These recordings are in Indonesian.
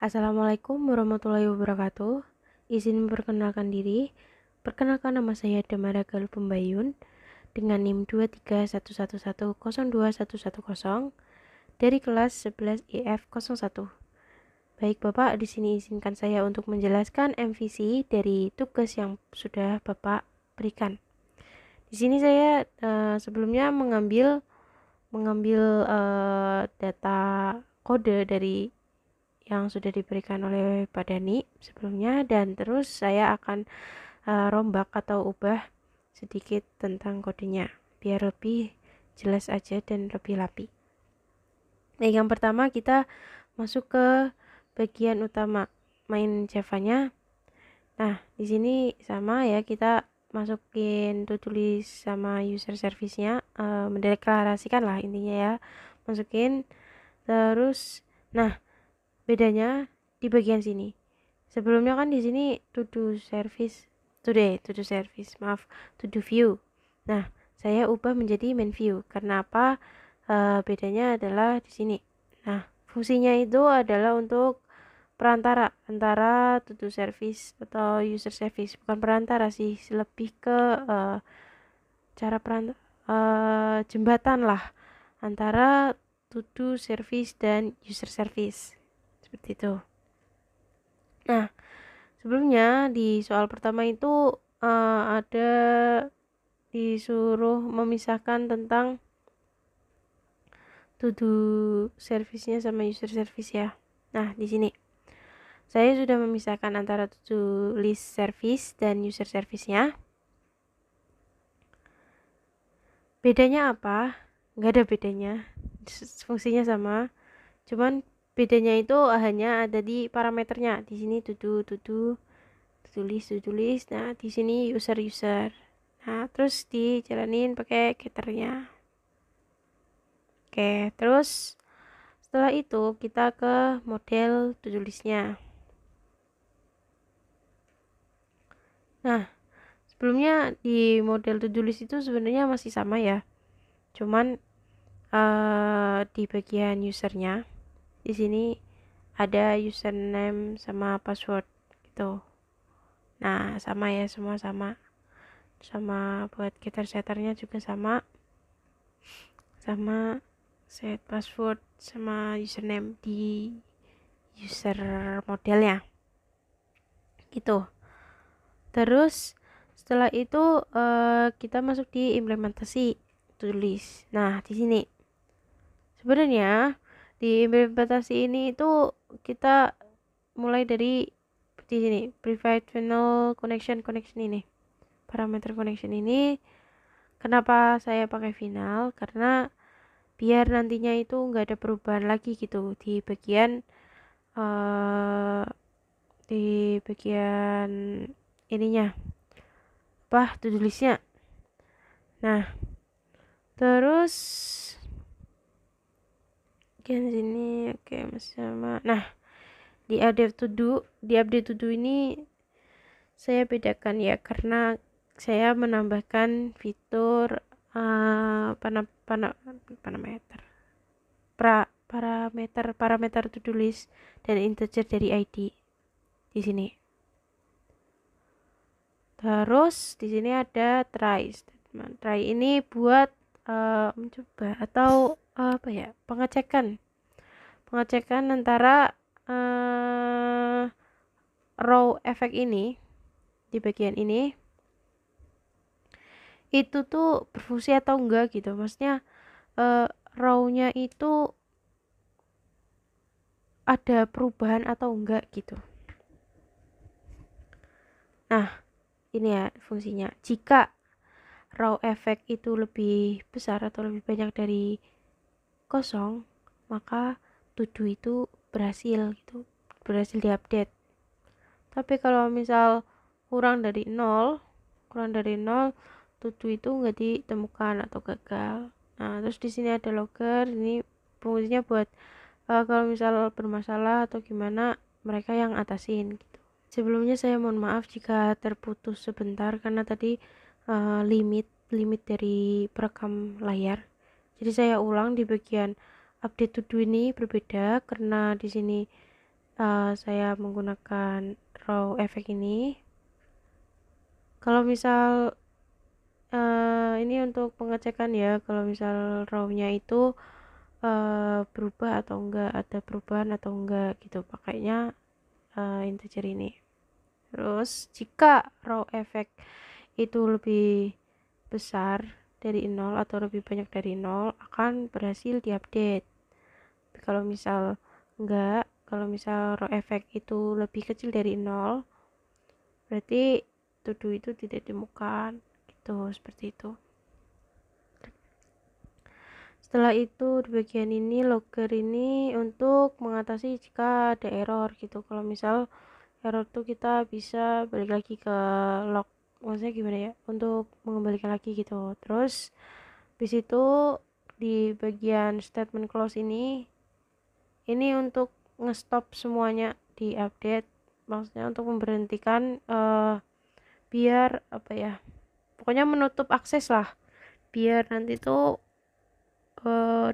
Assalamualaikum warahmatullahi wabarakatuh. Izin memperkenalkan diri. Perkenalkan, nama saya Damara Galuh Pembayun dengan NIM 23111021110 dari kelas 11 EF01. Baik Bapak, di sini izinkan saya untuk menjelaskan MVC dari tugas yang sudah Bapak berikan. Di sini saya sebelumnya mengambil data kode dari yang sudah diberikan oleh Pak Dani sebelumnya, dan terus saya akan rombak atau ubah sedikit tentang kodenya biar lebih jelas aja dan lebih rapi. Nah, yang pertama kita masuk ke bagian utama main Java-nya. Nah, di sini sama ya, kita masukin tulis sama user service-nya, mendeklarasikan lah intinya ya, masukin terus. Nah, bedanya di bagian sini. Sebelumnya kan di sini to do service, maaf, to do view. Nah, saya ubah menjadi main view. Karena apa? Bedanya adalah di sini. Nah, fungsinya itu adalah untuk perantara antara to do service atau user service, bukan perantara sih, lebih ke cara jembatan lah antara to do service dan user service. Seperti itu. Nah, sebelumnya di soal pertama itu ada disuruh memisahkan tentang to do service-nya sama user service ya. Nah, di sini saya sudah memisahkan antara to do list service dan user service-nya. Bedanya apa? Nggak ada bedanya. Fungsinya sama. Cuman bedanya itu hanya ada di parameternya. Di sini to do list. Nah, di sini user. Nah, terus dijalanin pakai getternya. Oke, terus setelah itu kita ke model to do listnya. Nah, sebelumnya di model to do list itu sebenarnya masih sama ya. Cuman di bagian usernya, di sini ada username sama password gitu. Nah, sama ya, semua sama buat getter setternya juga sama set password sama username di user modelnya gitu. Terus setelah itu kita masuk di implementasi tulis. Nah, di sini sebenarnya di implementasi ini itu kita mulai dari di sini private final connection ini, parameter connection ini. Kenapa saya pakai final? Karena biar nantinya itu nggak ada perubahan lagi gitu di bagian ininya, apa, to do listnya. Nah, terus bagian sini oke, masih sama. Nah, di update to do ini saya bedakan ya, karena saya menambahkan fitur parameter to do list dan integer dari ID di sini. Terus di sini ada try statement. Try ini buat mencoba atau apa ya, pengecekan antara row efek ini di bagian ini itu tuh berfungsi atau enggak gitu. Maksudnya row-nya itu ada perubahan atau enggak gitu. Nah, ini ya fungsinya. Jika row efek itu lebih besar atau lebih banyak dari 0, maka to do itu berhasil gitu, berhasil diupdate. Tapi kalau misal kurang dari 0, to do itu nggak ditemukan atau gagal. Nah, terus di sini ada logger. Ini fungsinya buat kalau misal bermasalah atau gimana, mereka yang atasin gitu. Sebelumnya saya mohon maaf jika terputus sebentar karena tadi limit dari perekam layar. Jadi saya ulang, di bagian update to do ini berbeda karena di sini saya menggunakan raw effect ini. Kalau misal ini untuk pengecekan ya, kalau misal raw-nya itu berubah atau enggak, ada perubahan atau enggak gitu, pakainya integer ini. Terus jika raw effect itu lebih besar dari 0 atau lebih banyak dari 0 akan berhasil diupdate. Tapi kalau misal enggak, kalau misal raw effect itu lebih kecil dari 0 berarti to do itu tidak ditemukan gitu, seperti itu. Setelah itu di bagian ini logger ini untuk mengatasi jika ada error gitu. Kalau misal error tuh kita bisa balik lagi ke log, maksudnya gimana ya, untuk mengembalikan lagi gitu. Terus habis itu di bagian statement close ini untuk ngestop semuanya di update, maksudnya untuk memberhentikan biar apa ya, pokoknya menutup akses lah, biar nanti tuh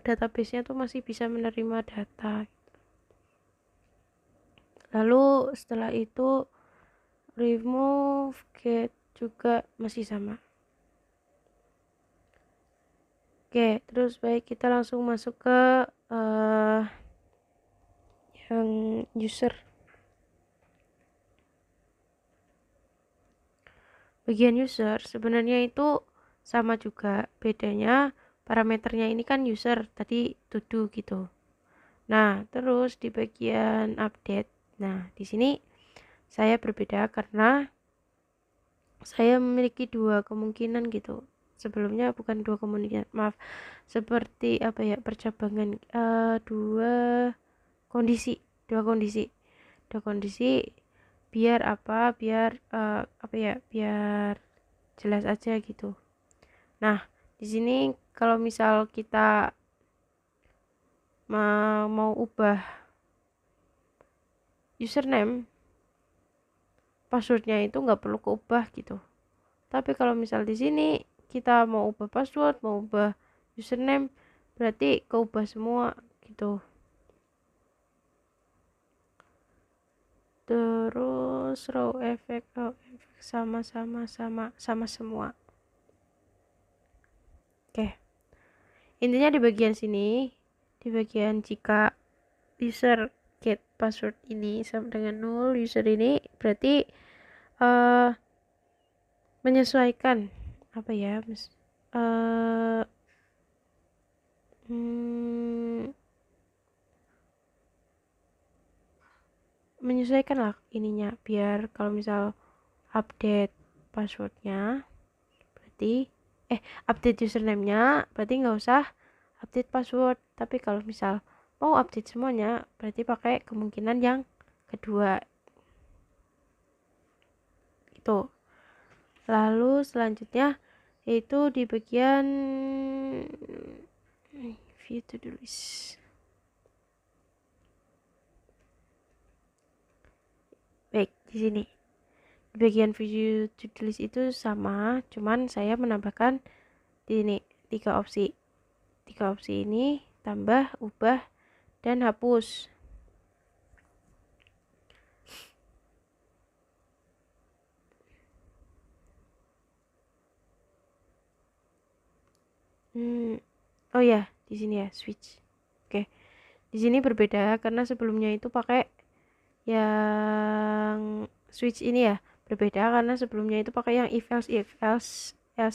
database-nya tuh masih bisa menerima data. Lalu setelah itu remove get juga masih sama. Oke, terus baik kita langsung masuk ke yang user. Bagian user sebenarnya itu sama juga, bedanya parameternya ini kan user tadi to do gitu. Nah, terus di bagian update. Nah, di sini saya berbeda karena saya memiliki dua kemungkinan gitu. Sebelumnya bukan dua kemungkinan, maaf. Seperti apa ya, percabangan dua kondisi, dua kondisi. Dua kondisi biar apa? Biar apa ya? Biar jelas aja gitu. Nah, di sini kalau misal kita mau ubah username, passwordnya itu nggak perlu keubah gitu. Tapi kalau misal di sini kita mau ubah password, mau ubah username, berarti keubah semua gitu. Terus raw effect sama semua. Oke. Intinya di bagian sini, di bagian jika user get password ini sama dengan 0, user ini berarti menyesuaikan apa ya, menyesuaikan lah ininya, biar kalau misal update passwordnya berarti update username-nya berarti nggak usah update password, tapi kalau misal mau update semuanya berarti pakai kemungkinan yang kedua itu. Lalu selanjutnya yaitu di bagian view to do list. Baik, di sini di bagian view to do list itu sama, cuman saya menambahkan di sini tiga opsi ini, tambah, ubah, dan hapus. Oh ya, di sini ya switch. Oke, di sini berbeda karena sebelumnya itu pakai yang switch ini ya, berbeda karena sebelumnya itu pakai yang if else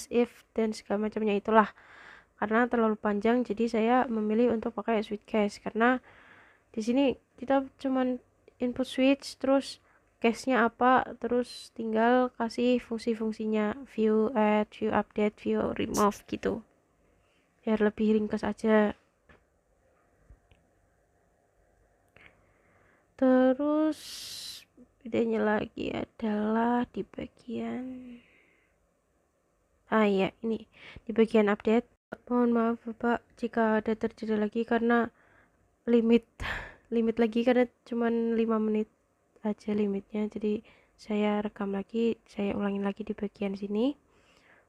if dan segala macamnya itulah. Karena terlalu panjang, jadi saya memilih untuk pakai switch case karena di sini kita cuman input switch, terus case-nya apa, terus tinggal kasih fungsi-fungsinya, view add, view update, view remove gitu, biar lebih ringkas aja. Terus bedanya lagi adalah di bagian ya ini di bagian update. Mohon maaf Bapak jika ada terjadi lagi karena limit lagi, karena cuman 5 menit aja limitnya, jadi saya rekam lagi, saya ulangin lagi di bagian sini.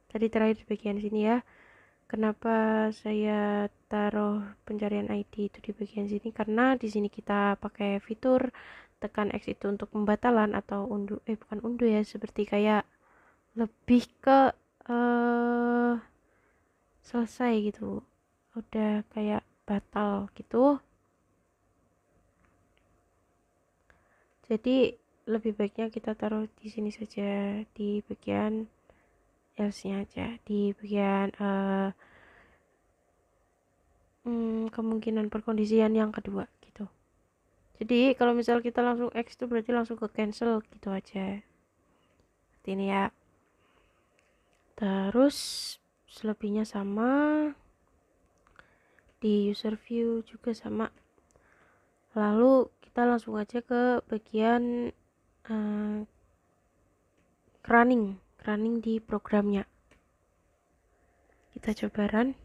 Tadi terakhir di bagian sini ya. Kenapa saya taruh pencarian ID itu di bagian sini, karena di sini kita pakai fitur tekan X itu untuk pembatalan atau undo, bukan undo ya, seperti kayak lebih ke selesai gitu, udah kayak batal gitu. Jadi lebih baiknya kita taruh di sini saja, di bagian else-nya aja, di bagian kemungkinan perkondisian yang kedua gitu. Jadi kalau misal kita langsung X itu berarti langsung ke cancel gitu aja. Seperti ini ya. Terus selebihnya sama, di user view juga sama. Lalu kita langsung aja ke bagian running di programnya. Kita coba run.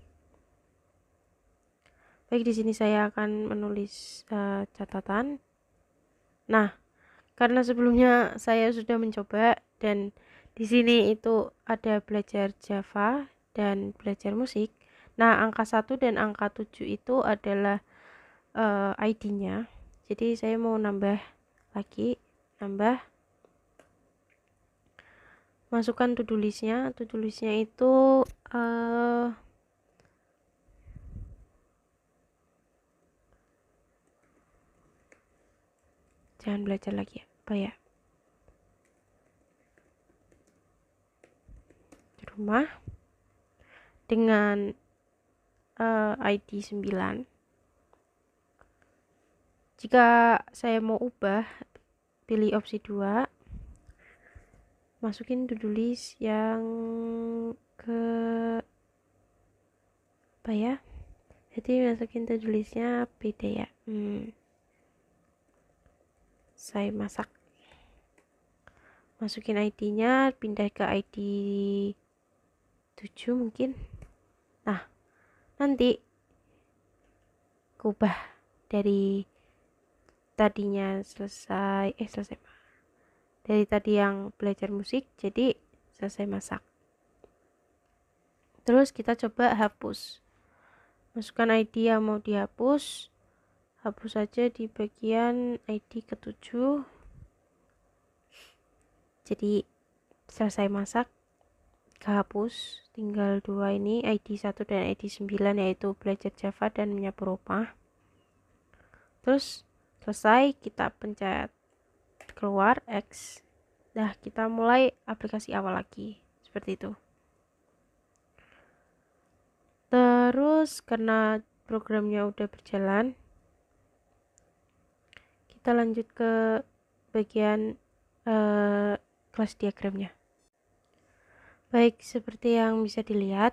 Baik, di sini saya akan menulis catatan. Nah, karena sebelumnya saya sudah mencoba dan di sini itu ada belajar Java dan belajar musik. Nah, angka 1 dan angka 7 itu adalah ID-nya. Jadi saya mau nambah lagi, masukkan to-do list-nya. To-do list-nya itu jangan belajar lagi ya, apa ya? Di rumah dengan ID 9. Jika saya mau ubah, pilih opsi 2. Masukin to-do list yang ke apa ya? Jadi masukin to-do list-nya beda ya. Saya masak. Masukin ID-nya, pindah ke ID 7 mungkin. Nah, nanti kubah dari tadinya selesai dari tadi yang belajar musik jadi selesai masak. Terus kita coba hapus. Masukkan ID yang mau dihapus. Hapus saja di bagian ID ke-7. Jadi selesai masak, kehapus, tinggal 2 ini, ID 1 dan ID 9, yaitu belajar Java dan menyapu rumah. Terus selesai, kita pencet keluar X. Nah, kita mulai aplikasi awal lagi, seperti itu. Terus karena programnya udah berjalan, kita lanjut ke bagian kelas diagramnya. Baik, seperti yang bisa dilihat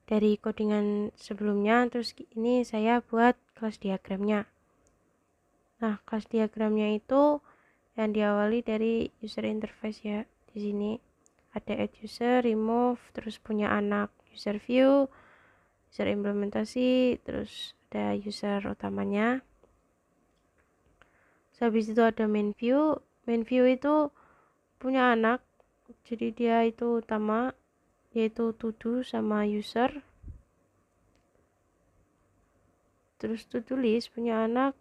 dari codingan sebelumnya, terus ini saya buat kelas diagramnya. Nah, kelas diagramnya itu yang diawali dari user interface ya. Di sini ada add user, remove, terus punya anak user view, user implementasi, terus ada user utamanya. Habis itu ada main view. Main view itu punya anak, jadi dia itu utama, yaitu to-do sama user. Terus to-do list punya anak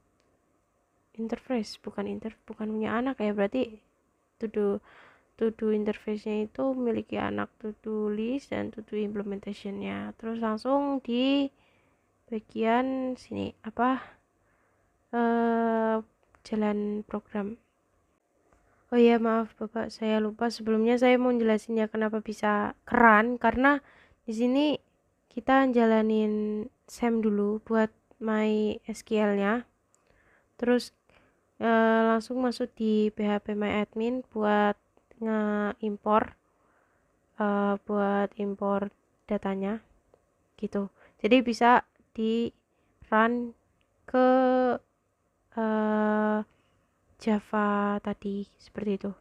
interface, bukan punya anak ya, berarti to-do interface-nya itu memiliki anak to-do list dan to-do implementation-nya. Terus langsung di bagian sini jalan program. Oh iya, maaf Bapak, saya lupa sebelumnya saya mau jelasin ya kenapa bisa keren, karena di sini kita jalanin SAM dulu buat MySQL-nya. Terus langsung masuk di PHP MyAdmin buat nge-import buat impor datanya gitu. Jadi bisa di run ke Java tadi seperti itu.